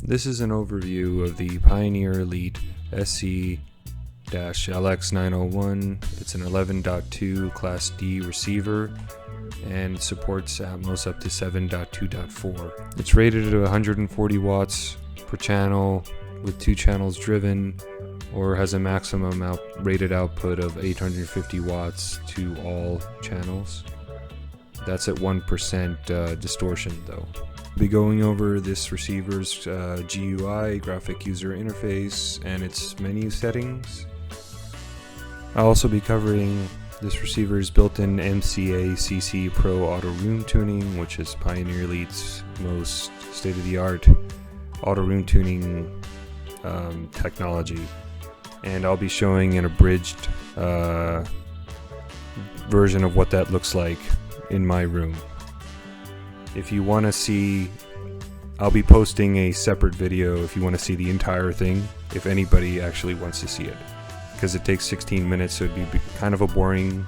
This is an overview of the Pioneer Elite SC-LX901. It's an 11.2 Class D receiver and supports ATMOS up to 7.2.4. It's rated at 140 watts per channel with 2 channels driven, or has a maximum rated output of 850 watts to all channels. That's at 1% distortion though. I'll be going over this receiver's GUI, graphic user interface, and its menu settings. I'll also be covering this receiver's built-in MCACC Pro auto room tuning, which is Pioneer Elite's most state-of-the-art auto room tuning technology. And I'll be showing an abridged version of what that looks like in my room. If you want to see, I'll be posting a separate video if you want to see the entire thing, if anybody actually wants to see it, because it takes 16 minutes, so it'd be kind of a boring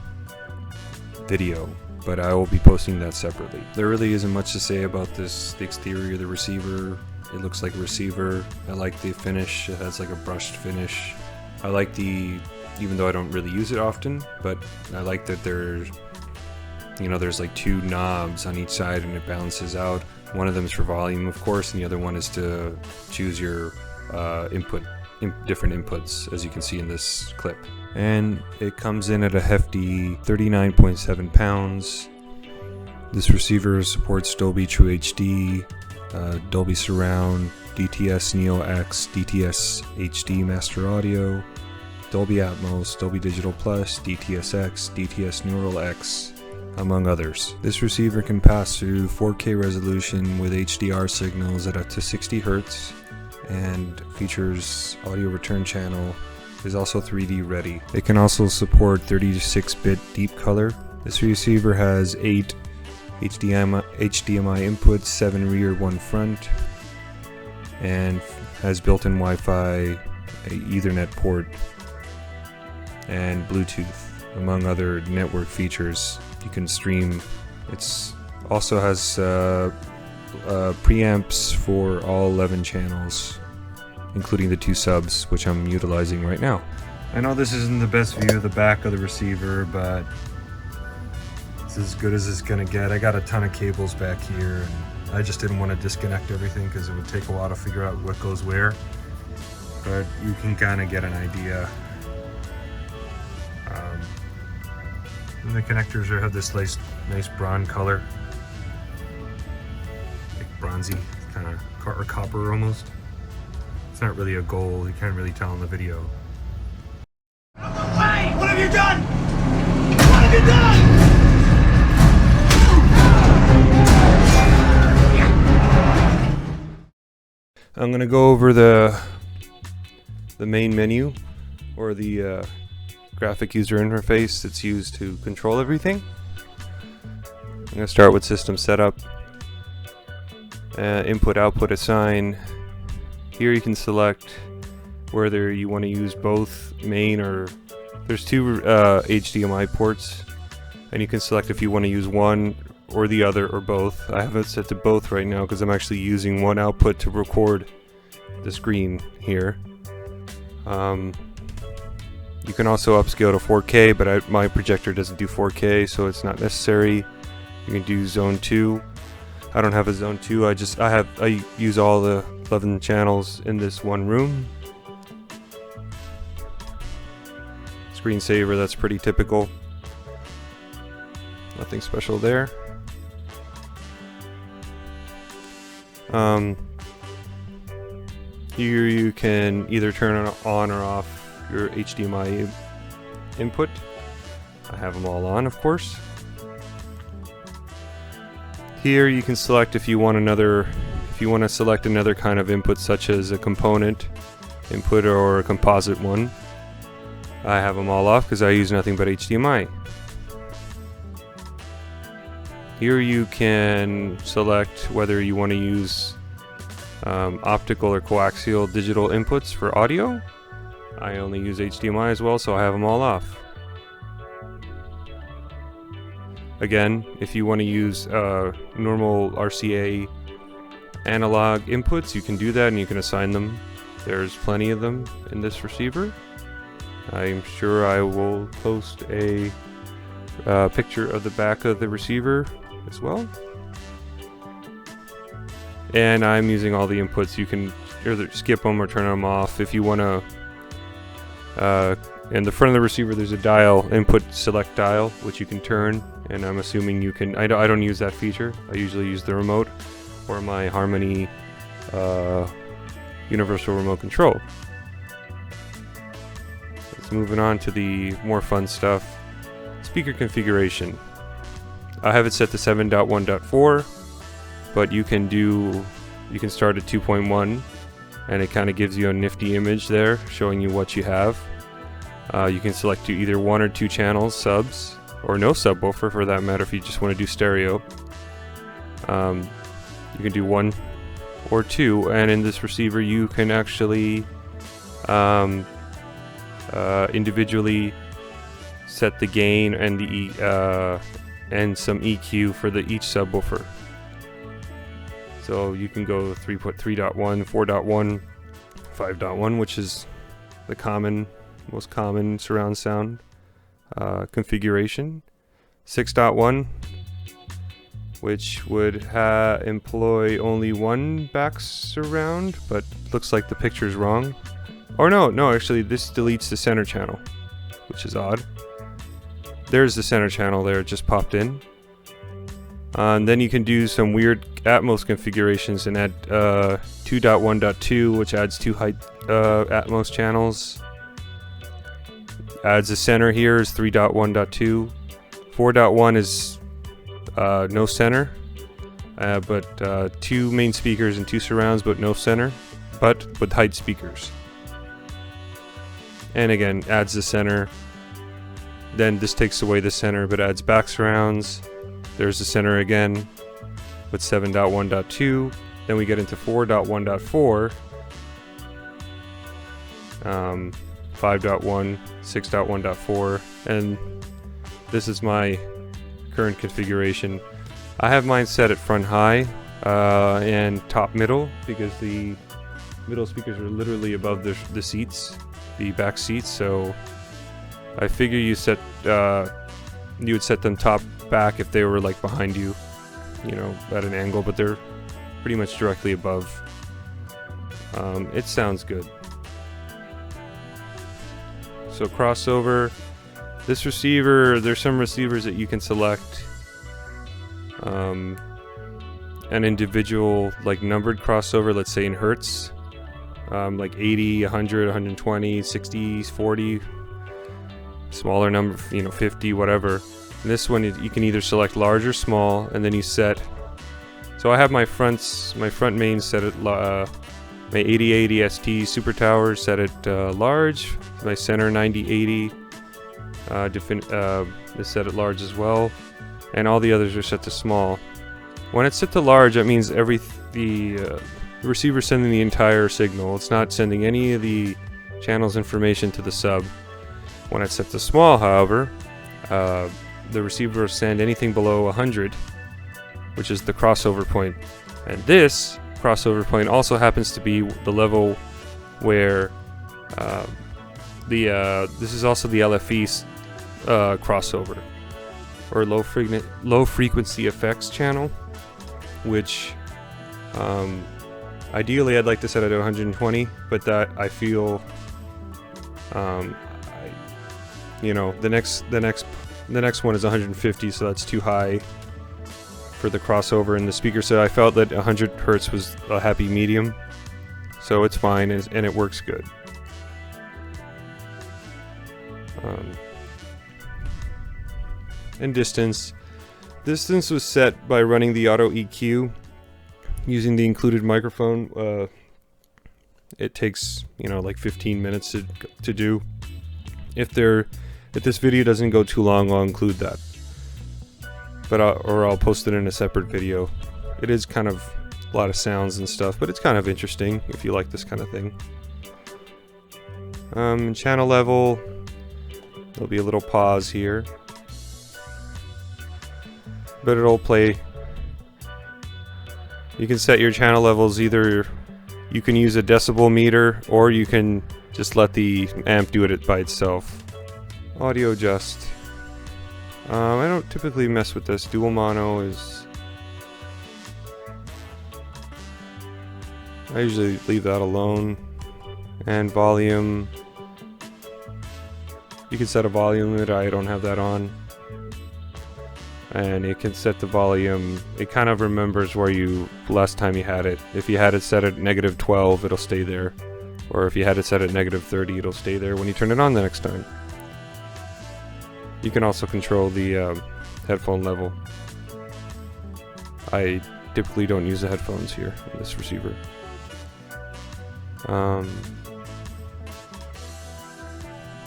video, but I will be posting that separately. There really isn't much to say about this. The exterior of the receiver, it looks like a receiver. I like the finish. It has like a brushed finish. I like even though I don't really use it often, but I like that there's like 2 knobs on each side and it balances out. One of them is for volume, of course, and the other one is to choose your different inputs, as you can see in this clip. And it comes in at a hefty 39.7 pounds. This receiver supports Dolby True HD, Dolby Surround, DTS Neo X, DTS HD Master Audio, Dolby Atmos, Dolby Digital Plus, DTS-X, DTS Neural X, among others. This receiver can pass through 4K resolution with HDR signals at up to 60 Hz and features audio return channel, is also 3D ready. It can also support 36-bit deep color. This receiver has 8 HDMI inputs, 7 rear, 1 front, and has built-in Wi-Fi, Ethernet port, and Bluetooth, among other network features. You can stream. It also has preamps for all 11 channels, including the 2 subs, which I'm utilizing right now. I know this isn't the best view of the back of the receiver, but it's as good as it's gonna get. I got a ton of cables back here, and I just didn't want to disconnect everything because it would take a while to figure out what goes where, but you can kind of get an idea. And the connectors have this nice bronze color, like bronzy, kind of or copper almost. It's not really a gold, you can't really tell in the video. What have you done? What have you done? I'm gonna go over the main menu, or the graphic user interface that's used to control everything. I'm going to start with system setup. Input output assign. Here you can select whether you want to use both main, or there's 2 HDMI ports, and you can select if you want to use one or the other or both. I have it set to both right now because I'm actually using one output to record the screen here. You can also upscale to 4K, but my projector doesn't do 4K, so it's not necessary. You can do zone 2. I don't have a zone 2. I use all the 11 channels in this one room. Screensaver, that's pretty typical. Nothing special there. Here you can either turn on or off your HDMI input. I have them all on, of course. Here you can select if you want to select another kind of input, such as a component input or a composite one. I have them all off because I use nothing but HDMI. Here you can select whether you want to use optical or coaxial digital inputs for audio. I only use HDMI as well, so I have them all off. Again, if you want to use normal RCA analog inputs, you can do that and you can assign them. There's plenty of them in this receiver. I'm sure I will post a picture of the back of the receiver as well. And I'm using all the inputs. You can either skip them or turn them off if you want to. In the front of the receiver there's a dial, input select dial, which you can turn, and I'm assuming you can. I don't use that feature. I usually use the remote or my Harmony universal remote control. Let's moving on to the more fun stuff. Speaker configuration. I have it set to 7.1.4, but you can start at 2.1, and it kind of gives you a nifty image there showing you what you have. You can select to either 1 or 2 channels, subs, or no subwoofer for that matter if you just want to do stereo. You can do 1 or 2, and in this receiver you can actually individually set the gain and the and some EQ for each subwoofer. So you can go 3.1, 4.1, 5.1, which is the most common surround sound configuration. 6.1, which would employ only one back surround, but looks like the picture's wrong. Or no, actually this deletes the center channel, which is odd. There's the center channel there, it just popped in. And then you can do some weird ATMOS configurations and add 2.1.2, which adds 2 height ATMOS channels. Adds a center here is 3.1.2. 4.1 is no center, but 2 main speakers and 2 surrounds, but no center, but with height speakers. And again, adds the center. Then this takes away the center, but adds back surrounds. There's the center again with 7.1.2. Then we get into 4.1.4, 5.1, 6.1.4, and this is my current configuration. I have mine set at front high and top middle because the middle speakers are literally above the seats, the back seats. So I figure you would set them top back if they were like behind you, at an angle, but they're pretty much directly above. It sounds good. So crossover, this receiver, there's some receivers that you can select an individual like numbered crossover, let's say in hertz, like 80, 100, 120, 60, 40, smaller number, 50, whatever. And this one you can either select large or small, and then you set. So I have my front main set at my 8080 ST Super Tower set at large. My center 9080 is set at large as well, and all the others are set to small. When it's set to large, that means the receiver sending the entire signal. It's not sending any of the channel's information to the sub. When it's set to small, however, the receiver will send anything below 100, which is the crossover point. And this crossover point also happens to be the level where this is also the LFE crossover, or low frequency effects channel, which ideally I'd like to set it at 120, but that I feel the next one is 150, so that's too high for the crossover in the speaker. So I felt that 100 hertz was a happy medium, so it's fine and it works good. And distance was set by running the auto EQ using the included microphone. It takes like 15 minutes to do. If this video doesn't go too long, I'll include that, but I'll post it in a separate video. It is kind of a lot of sounds and stuff, but it's kind of interesting if you like this kind of thing. Channel level, there'll be a little pause here, but it'll play You can set your channel levels. Either you can use a decibel meter, or you can just let the amp do it by itself. Audio adjust. I don't typically mess with this. Dual mono is... I usually leave that alone. And volume. You can set a volume limit. I don't have that on. And it can set the volume. It kind of remembers where you last time you had it. If you had it set at -12, it'll stay there. Or if you had it set at -30, it'll stay there when you turn it on the next time. You can also control the headphone level. I typically don't use the headphones here in this receiver.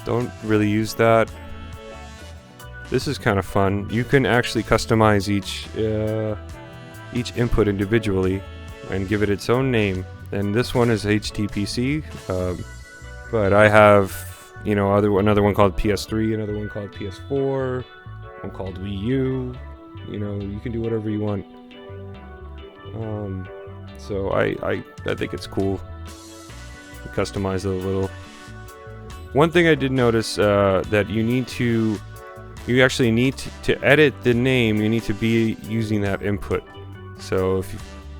Don't really use that. This is kind of fun. You can actually customize each input individually and give it its own name. And this one is HTPC, but I have, you know, another one called PS3, another one called PS4, one called Wii U. You know, you can do whatever you want. So I think it's cool to customize it a little. One thing I did notice that you actually need to edit the name. You need to be using that input. So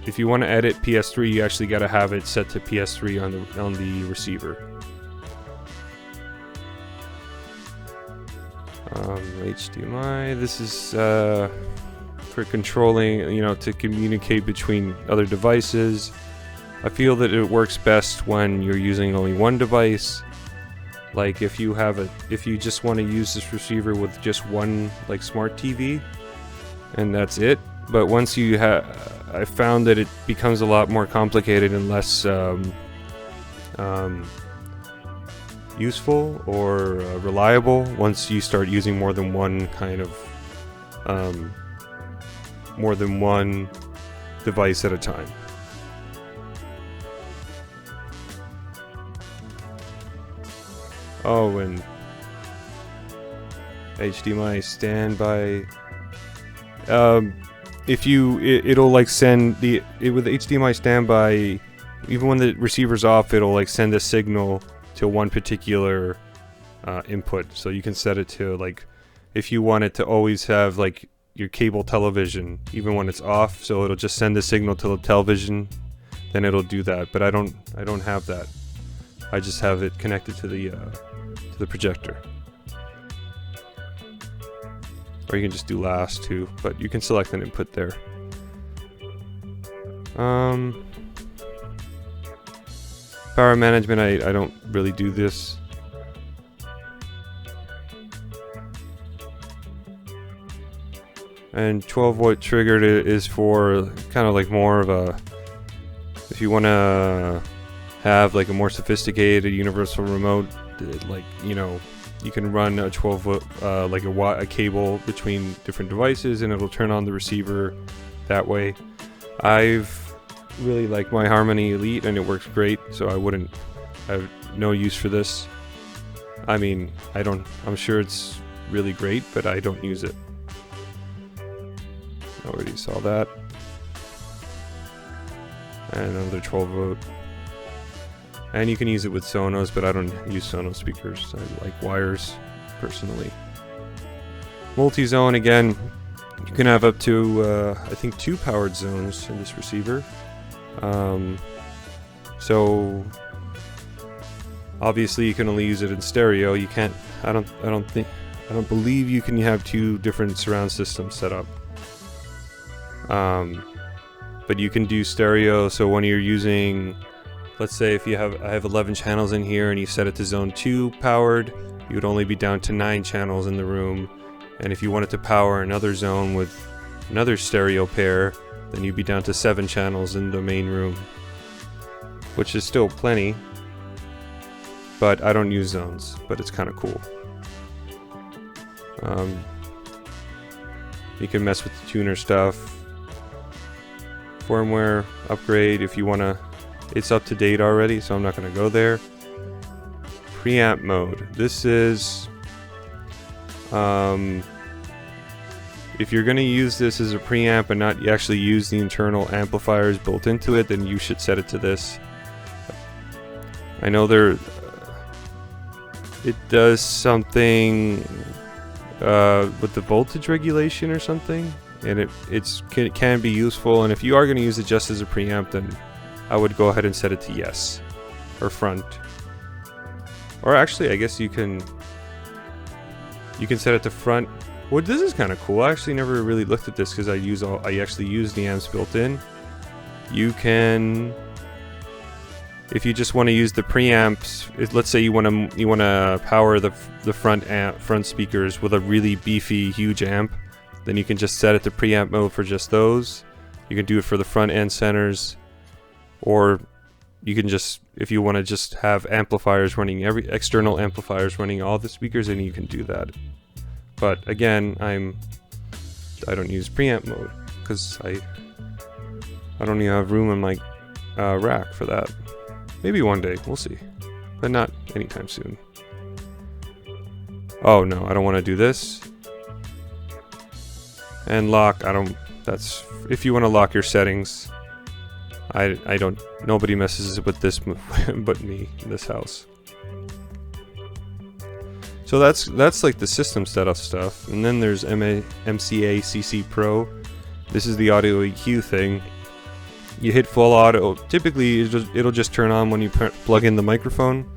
if you want to edit PS3, you actually got to have it set to PS3 on the receiver. HDMI. This is for controlling, you know, to communicate between other devices. I feel that it works best when you're using only one device. Like if you just want to use this receiver with just one like smart TV, and that's it. But once you I found that it becomes a lot more complicated and less useful or reliable once you start using more than one kind of more than one device at a time. Oh, and HDMI standby. It'll like send with HDMI standby, even when the receiver's off, it'll like send a signal to one particular input. So you can set it to, like, if you want it to always have like your cable television, even when it's off, so it'll just send a signal to the television, then it'll do that. But I don't have that. I just have it connected to the projector. Or you can just do last too, but you can select an input there. Power management, I don't really do this. And 12-volt triggered is for kind of like more of a, if you want to have like a more sophisticated universal remote, like, you know, you can run a 12-volt like a cable between different devices, and it'll turn on the receiver that way. I've really liked my Harmony Elite, and it works great, so I have no use for this. I mean, I'm sure it's really great, but I don't use it. Already saw that. And another 12-volt. And you can use it with Sonos, but I don't use Sonos speakers. I like wires, personally. Multi-zone, again, you can have up to, I think, 2 powered zones in this receiver. So, obviously you can only use it in stereo. You can't, I don't believe you can have 2 different surround systems set up. But you can do stereo, so when you're using, let's say if I have 11 channels in here and you set it to zone 2 powered, you would only be down to 9 channels in the room. And if you wanted to power another zone with another stereo pair, then you'd be down to 7 channels in the main room, which is still plenty. But I don't use zones, but it's kind of cool. You can mess with the tuner stuff. Firmware upgrade if you want to. It's up to date already, so I'm not going to go there. Preamp mode. This is if you're going to use this as a preamp and not actually use the internal amplifiers built into it, then you should set it to this. I know it does something with the voltage regulation or something, and it can be useful. And if you are going to use it just as a preamp, then I would go ahead and set it to yes, or front. Or actually, I guess you can set it to front. Well, this is kind of cool. I actually never really looked at this because I actually use the amps built in. You can, if you just want to use the preamps, let's say you want to power the front speakers with a really beefy, huge amp, then you can just set it to preamp mode for just those. You can do it for the front and centers, or you can just, if you want to just have amplifiers running, external amplifiers running all the speakers, then you can do that. But again, I don't use preamp mode because I don't even have room in my rack for that. Maybe one day, we'll see, but not anytime soon. Oh no, I don't want to do this. And lock, that's if you want to lock your settings. I don't, nobody messes with this but me in this house. So that's like the system setup stuff. And then there's MCACC Pro. This is the audio EQ thing. You hit full auto. Typically, it'll just turn on when you plug in the microphone.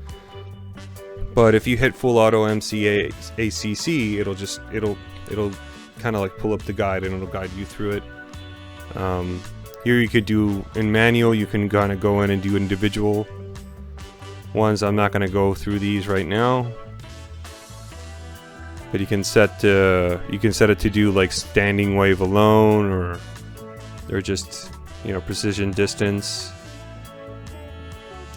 But if you hit full auto MCACC, it'll kind of like pull up the guide and it'll guide you through it. Here you could do in manual. You can kind of go in and do individual ones. I'm not going to go through these right now. But you can set it to do like standing wave alone, or just, you know, precision distance,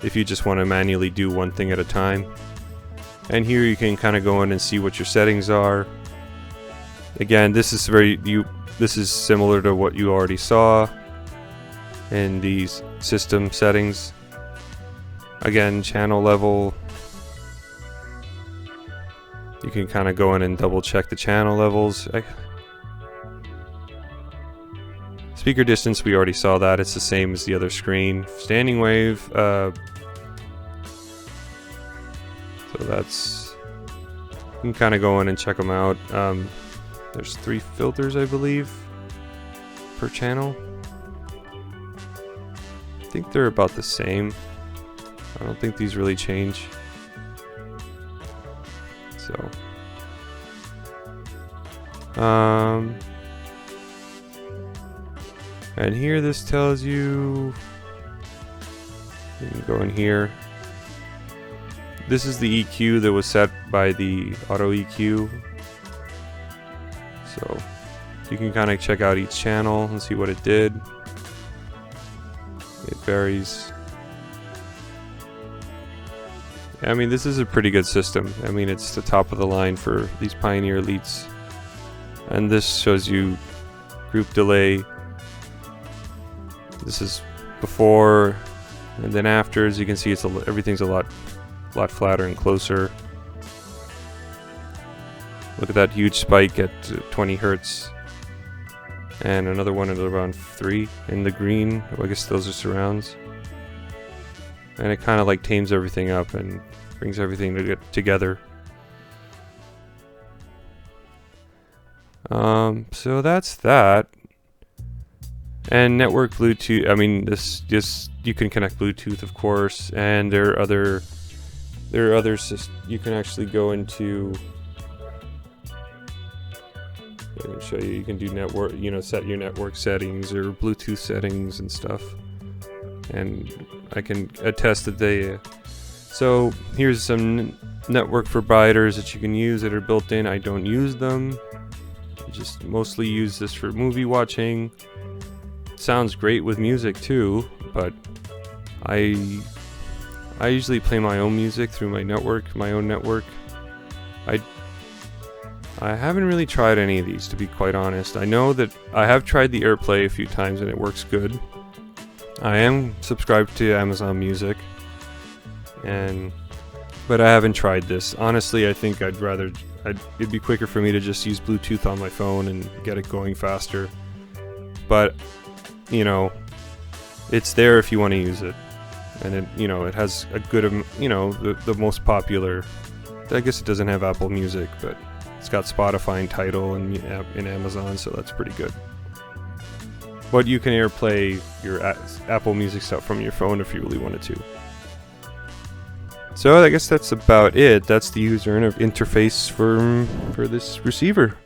if you just want to manually do one thing at a time. And here you can kind of go in and see what your settings are. Again, this is similar to what you already saw in these system settings. Again, channel level. You can kind of go in and double check the channel levels. Speaker distance, we already saw that. It's the same as the other screen. Standing wave. So that's... You can kind of go in and check them out. There's 3 filters, I believe, per channel. I think they're about the same. I don't think these really change. So, and here this tells you can go in here. This is the EQ that was set by the auto EQ. So you can kind of check out each channel and see what it did. It varies. I mean, this is a pretty good system. I mean, it's the top of the line for these Pioneer Elites. And this shows you group delay. This is before and then after. As you can see, everything's a lot flatter and closer. Look at that huge spike at 20 hertz. And another one at around 3 in the green. I guess those are surrounds. And it kind of like tames everything up and brings everything together. So that's that. And network Bluetooth. I mean, this you can connect Bluetooth, of course, and there are other you can actually go into. I can show you. You can do network. You know, set your network settings or Bluetooth settings and stuff. And I can attest that they. So here's some network providers that you can use that are built in. I don't use them. I just mostly use this for movie watching. It sounds great with music too, but I usually play my own music through my own network. I haven't really tried any of these, to be quite honest. I know that I have tried the AirPlay a few times and it works good. I am subscribed to Amazon Music, and but I haven't tried this. Honestly, I think it'd be quicker for me to just use Bluetooth on my phone and get it going faster. But, you know, it's there if you want to use it. And it, you know, it has a good, you know, the most popular, I guess it doesn't have Apple Music, but it's got Spotify and Tidal and in Amazon, so that's pretty good. But you can AirPlay your Apple Music stuff from your phone if you really wanted to. So I guess that's about it. That's the user interface for this receiver.